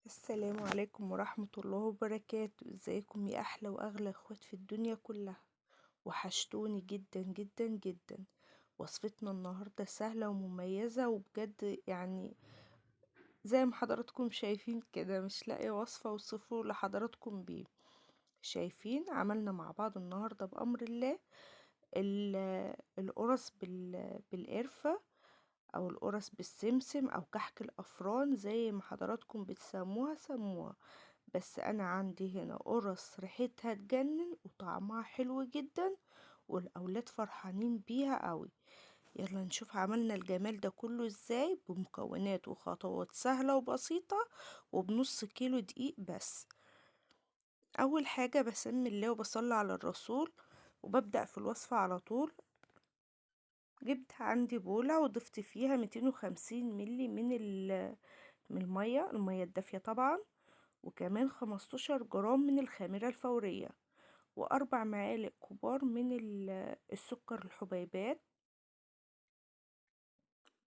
السلام عليكم ورحمة الله وبركاته. ازيكم يا احلى واغلى اخوات في الدنيا كلها؟ وحشتوني جدا جدا جدا. وصفتنا النهاردة سهلة ومميزة وبجد يعني زي ما حضراتكم شايفين كده، مش لاقية وصفة اوصفه لحضراتكم بيه. شايفين عملنا مع بعض النهاردة بأمر الله القرص بالقرفة، او القرص بالسمسم، او كحك الافران زي ما حضراتكم بتسموها سموها. بس انا عندي هنا قرص ريحتها تجنن وطعمها حلو جدا، والاولاد فرحانين بيها قوي. يلا نشوف عملنا الجمال ده كله ازاي، بمكونات وخطوات سهلة وبسيطة، وبنص كيلو دقيق بس. اول حاجة بسمي الله وبصلي على الرسول، وببدأ في الوصفة على طول. جبت عندي بولة وضفت فيها 250 ملي من المية الدافية طبعا، وكمان 15 جرام من الخميرة الفورية، وأربع معالق كبار من السكر الحبيبات.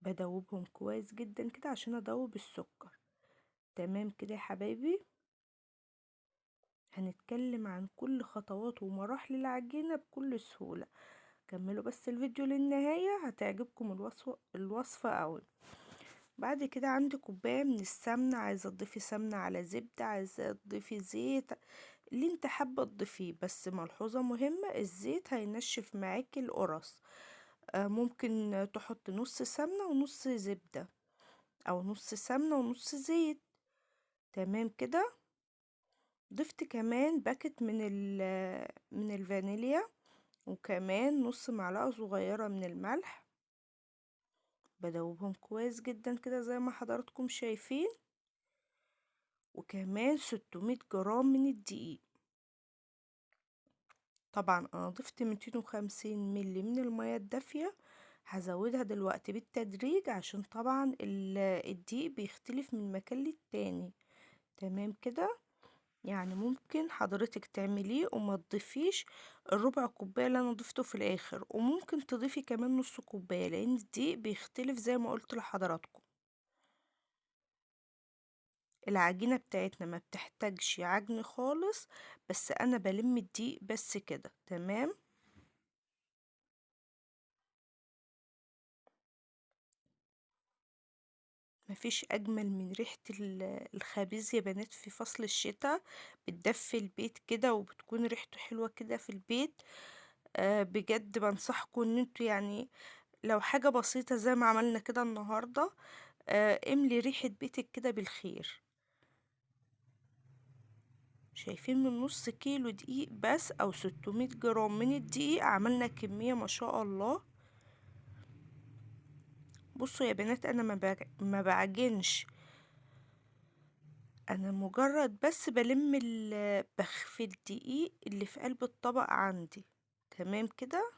بدوبهم كويس جدا كده عشان أدوب السكر. تمام كده يا حبايبي. هنتكلم عن كل خطوات ومراحل العجينة بكل سهولة. كملوا بس الفيديو للنهاية، هتعجبكم الوصفة أوي. بعد كده عندي كوباية من السمنة، عايزة تضيفي سمنة على زبدة، عايزة تضيفي زيت، اللي انت حابة تضيفيه. بس ملحوظة مهمة، الزيت هينشف معاكي القرص. ممكن تحط نص سمنة ونص زبدة، او نص سمنة ونص زيت. تمام كده. ضفت كمان باكت من الفانيليا، وكمان نص معلقة صغيرة من الملح. بدوبهم كويس جدا كده زي ما حضراتكم شايفين. وكمان 600 جرام من الدقيق. طبعا انا ضفت 250 ملي من المياه الدافية، هزودها دلوقتي بالتدريج عشان طبعا الدقيق بيختلف من مكان للتاني. تمام كده. يعني ممكن حضرتك تعمليه وما تضيفيش الربع كوباية اللي انا ضفته في الاخر، وممكن تضيفي كمان نص كوباية لان الدقيق بيختلف زي ما قلت لحضراتكم. العجينة بتاعتنا ما بتحتاجش عجن خالص، بس انا بلم الدقيق بس كده. تمام. مفيش اجمل من ريحة الخبيز يا بنات في فصل الشتاء. بتدفي البيت كده وبتكون ريحته حلوة كده في البيت. بجد بنصحكم ان انتوا يعني لو حاجة بسيطة زي ما عملنا كده النهاردة، املي ريحة بيتك كده بالخير. شايفين من نص كيلو دقيق بس او 600 جرام من الدقيق عملنا كمية ما شاء الله. بصوا يا بنات، انا ما بعجنش، انا مجرد بس بلم بخفي الدقيق اللي في قلب الطبق عندي. تمام كده.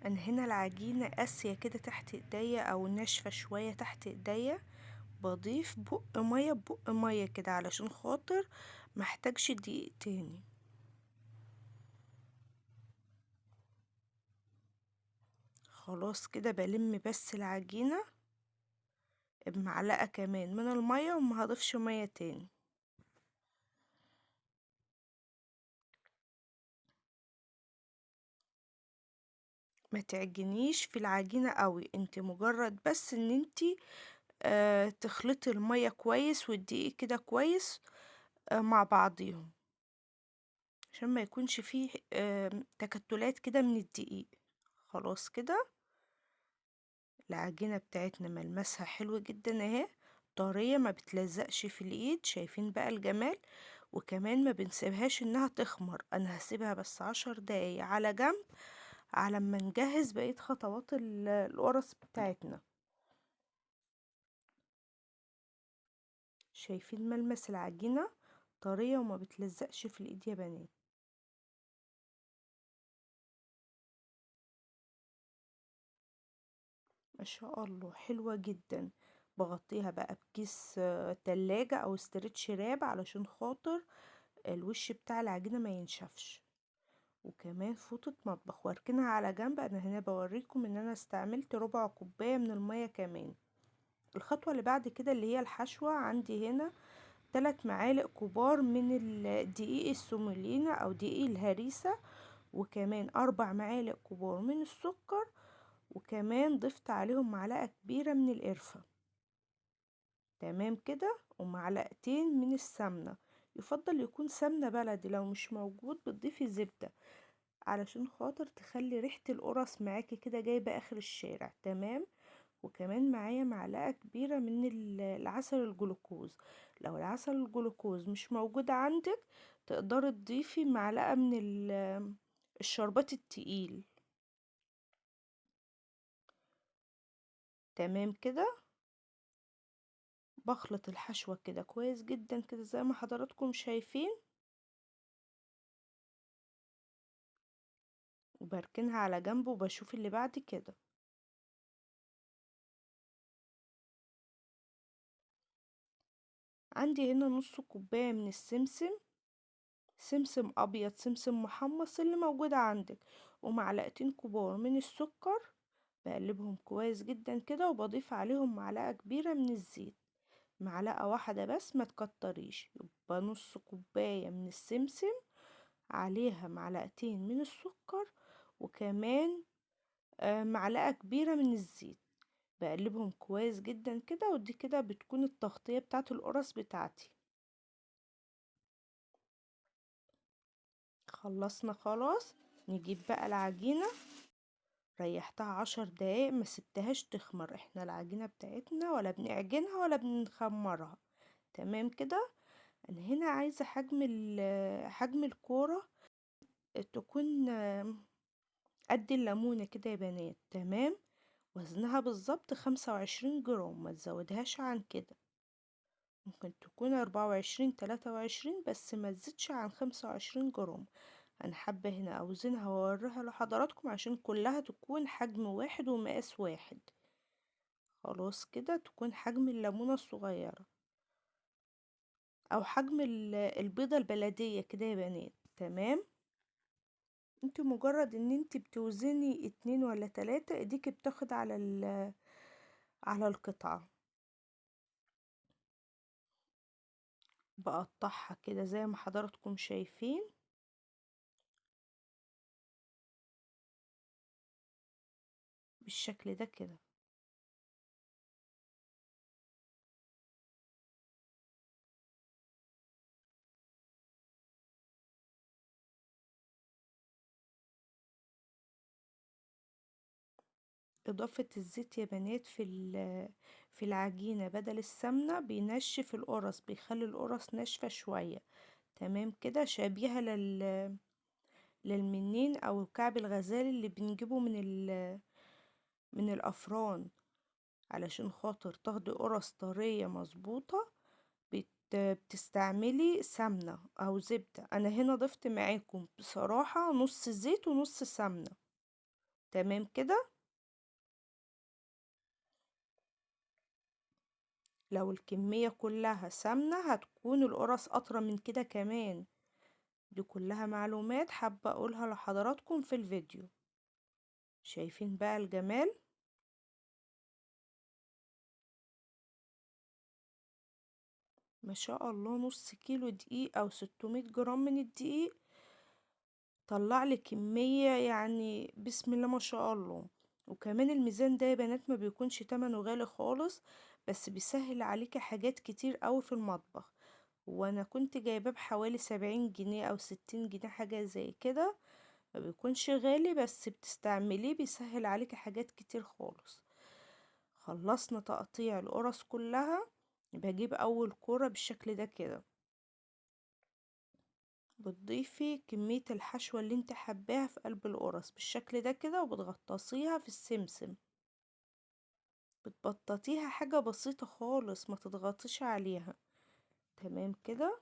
انا هنا العجينة قاسية كده تحت ايديا او ناشفة شوية تحت ايديا. بضيف بق مية كده علشان خاطر محتاجش دقيق تاني. خلاص كده بلم بس العجينة بمعلقة كمان من المية، وما هضيفش مية تاني. ما تعجنيش في العجينة قوي، انت مجرد بس ان انت تخلطي المية كويس والدقيق كده كويس مع بعضيهم، عشان ما يكونش فيه تكتلات كده من الدقيق. خلاص كده. العجينة بتاعتنا ملمسها حلو جدا اهي، طرية ما بتلزقش في الايد. شايفين بقى الجمال؟ وكمان ما بنسيبهاش انها تخمر، انا هسيبها بس 10 دقايق على جنب على ما نجهز بقية خطوات القرص بتاعتنا. شايفين ملمس العجينة؟ طرية وما بتلزقش في الايد يا بنات. ما شاء الله حلوة جدا. بغطيها بقى بكيس تلاجة او استرتش راب علشان خاطر الوش بتاع العجينة ما ينشفش. وكمان فوطة مطبخ واركنها على جنب. انا هنا بوريكم ان انا استعملت ربع كوباية من المية كمان. الخطوة اللي بعد كده اللي هي الحشوة، عندي هنا 3 معالق كبار من الدقيق السومولينا او دقيق الهريسة، وكمان 4 معالق كبار من السكر، وكمان ضفت عليهم معلقة كبيرة من القرفة. تمام كده، ومعلقتين من السمنة. يفضل يكون سمنة بلدي، لو مش موجود بتضيفي زبدة علشان خاطر تخلي ريحة القرص معاكي كده جايبة اخر الشارع. تمام. وكمان معايا معلقة كبيرة من العسل الجلوكوز. لو العسل الجلوكوز مش موجود عندك تقدري تضيفي معلقة من الشربات التقيل. تمام كده. بخلط الحشوة كده كويس جدا كده زي ما حضراتكم شايفين، وبركنها على جنب وبشوف اللي بعد كده. عندي هنا نص كوباية من السمسم، سمسم ابيض سمسم محمص اللي موجود عندك، ومعلقتين كبار من السكر. بقلبهم كويس جدا كده وبضيف عليهم معلقة كبيرة من الزيت. معلقة واحدة بس ما تكتريش، يبقى نص كوباية من السمسم عليها معلقتين من السكر، وكمان معلقة كبيرة من الزيت. بقلبهم كويس جدا كده، ودي كده بتكون التغطية بتاعت القرص بتاعتي. خلصنا خلاص. نجيب بقى العجينة، ريحتها 10 دقايق ما سبتهاش تخمر. احنا العجينة بتاعتنا ولا بنعجنها ولا بنخمرها. تمام كده. انا هنا عايزة حجم الكورة تكون قد الليمونة كده يا بنات. تمام. وزنها بالظبط 25 جرام، ما تزودهاش عن كده. ممكن تكون 24 23 بس ما تزيدش عن 25 جرام. انا حابة هنا اوزنها واوريها لحضراتكم عشان كلها تكون حجم واحد ومقاس واحد. خلاص كده تكون حجم الليمونة الصغيرة او حجم البيضة البلدية كده يا بنات. تمام. انت مجرد ان انت بتوزني 2 ولا 3 ايديك بتاخد على القطعة. بقطعها كده زي ما حضراتكم شايفين بالشكل ده كده. إضافة الزيت يا بنات في العجينة بدل السمنة بينشف القرص، بيخلي القرص ناشفة شوية. تمام كده، شبيهة للمنين أو كعب الغزال اللي بنجيبه من الأفران. علشان خاطر تاخدي قرص طرية مظبوطة بتستعملي سمنة أو زبدة. أنا هنا ضفت معاكم بصراحة نص زيت ونص سمنة. تمام كده. لو الكمية كلها سمنة هتكون القرص أطرى من كده كمان. دي كلها معلومات حابة أقولها لحضراتكم في الفيديو. شايفين بقى الجمال. ما شاء الله، نص كيلو دقيق أو 600 جرام من الدقيق طلع لي كمية يعني بسم الله ما شاء الله. وكمان الميزان ده يا بنات ما بيكونش تمنه غالي خالص، بس بيسهل عليكي حاجات كتير قوي في المطبخ. وانا كنت جايباه بحوالي 70 جنيه او 60 جنيه حاجة زي كده. ما بيكونش غالي بس بتستعمليه بيسهل عليكي حاجات كتير خالص. خلصنا تقطيع القرص كلها. بجيب اول كورة بالشكل ده كده، بتضيفي كمية الحشوة اللي انت حباها في قلب القرص بالشكل ده كده، وبتغطسيها في السمسم. بتبططيها حاجة بسيطة خالص، ما تضغطيش عليها. تمام كده.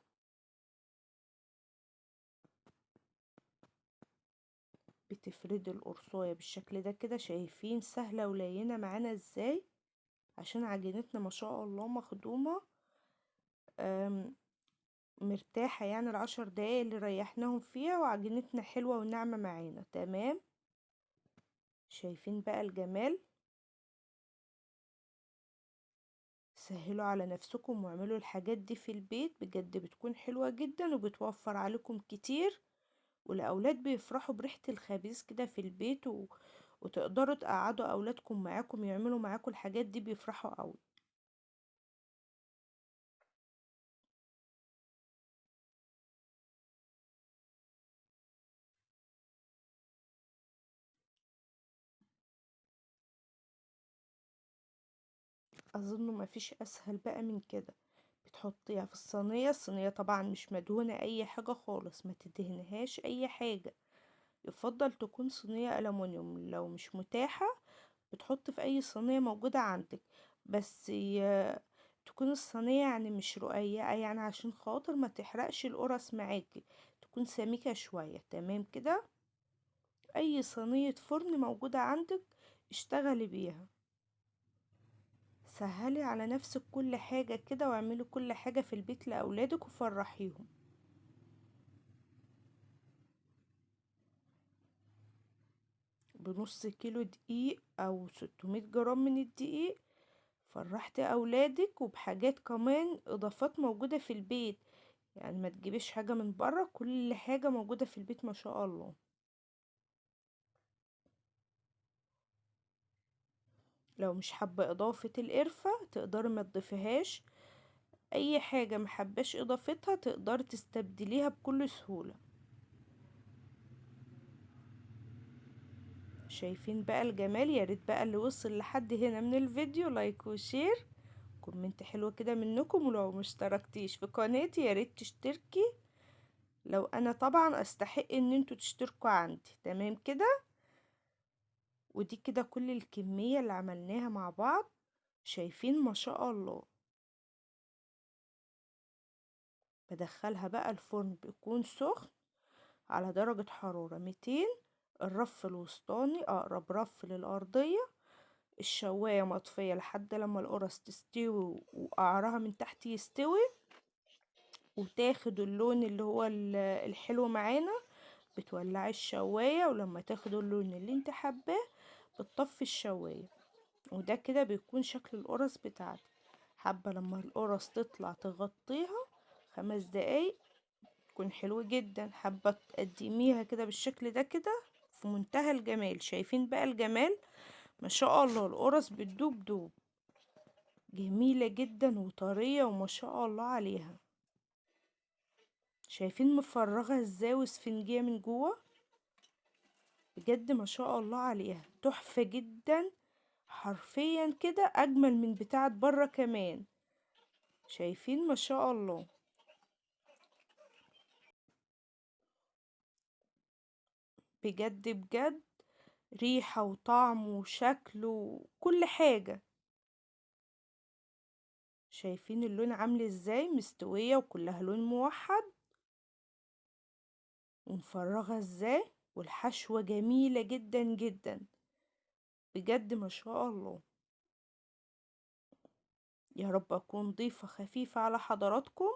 بتفردي القرصاية بالشكل ده كده. شايفين سهلة ولينة معانا ازاي. عشان عجينتنا ما شاء الله مخدومة مرتاحة، يعني العشر دقايق اللي ريحناهم فيها وعجينتنا حلوة وناعمة معانا تمام. شايفين بقى الجمال؟ سهلوا على نفسكم واعملوا الحاجات دي في البيت، بجد بتكون حلوة جدا وبتوفر عليكم كتير، والأولاد بيفرحوا بريحة الخبيز كده في البيت وتقدروا تقعدوا أولادكم معاكم يعملوا معاكم الحاجات دي، بيفرحوا قوي. أظن مفيش أسهل بقى من كده. بتحطيها في الصينية، الصينية طبعا مش مدهونة أي حاجة خالص، ما تدهنهاش أي حاجة، يفضل تكون صينية ألمونيوم، لو مش متاحة بتحط في أي صينية موجودة عندك، بس تكون الصينية يعني مش رقيقة، يعني عشان خاطر ما تحرقش القرص معاكي، تكون سميكة شوية تمام كده. أي صينية فرن موجودة عندك اشتغلي بيها، سهلي على نفسك كل حاجة كده، واعملي كل حاجة في البيت لأولادك وفرحيهم. بنص كيلو دقيق أو 600 جرام من الدقيق فرحت أولادك، وبحاجات كمان إضافات موجودة في البيت، يعني ما تجيبيش حاجة من بره، كل حاجة موجودة في البيت ما شاء الله. لو مش حابة إضافة القرفة تقدري ما تضيفيهاش، أي حاجة محباش إضافتها تقدري تستبدليها بكل سهولة. شايفين بقى الجمال؟ يا ريت بقى اللي وصل لحد هنا من الفيديو لايك وشير، كومنت حلو كده منكم، ولو مشتركتيش في قناتي يا ريت تشتركي، لو انا طبعا استحق ان انتوا تشتركوا عندي تمام كده. ودي كده كل الكمية اللي عملناها مع بعض، شايفين ما شاء الله. بدخلها بقى الفرن بيكون سخن على درجة حرارة 200، الرف الوسطاني اقرب رف للارضية، الشواية مطفية لحد لما القرص تستوي وقعرها من تحت يستوي وتاخد اللون اللي هو الحلو معانا. بتولعي الشواية، ولما تاخد اللون اللي انت حباه بتطفي الشواية، وده كده بيكون شكل القرص بتاعتك. حابة لما القرص تطلع تغطيها 5 دقايق تكون حلو جدا، حابة تقدميها كده بالشكل ده كده في منتهى الجمال. شايفين بقى الجمال؟ ما شاء الله القرص بتدوب دوب، جميلة جدا وطرية وما شاء الله عليها. شايفين مفرغة ازاي وسفنجية من جوه؟ بجد ما شاء الله عليها تحفة جدا، حرفيا كده اجمل من بتاعت بره كمان. شايفين ما شاء الله؟ بجد بجد ريحة وطعم وشكل وكل حاجة. شايفين اللون عامل ازاي؟ مستوية وكلها لون موحد، ومفرغة ازاي، والحشوة جميلة جدا جدا، بجد ما شاء الله. يا رب اكون ضيفة خفيفة على حضراتكم،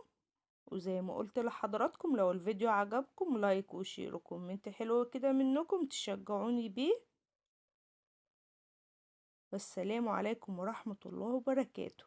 وزي ما قلت لحضراتكم لو الفيديو عجبكم لايك وشير وكومنت حلو كده منكم تشجعوني بيه. والسلام عليكم ورحمة الله وبركاته.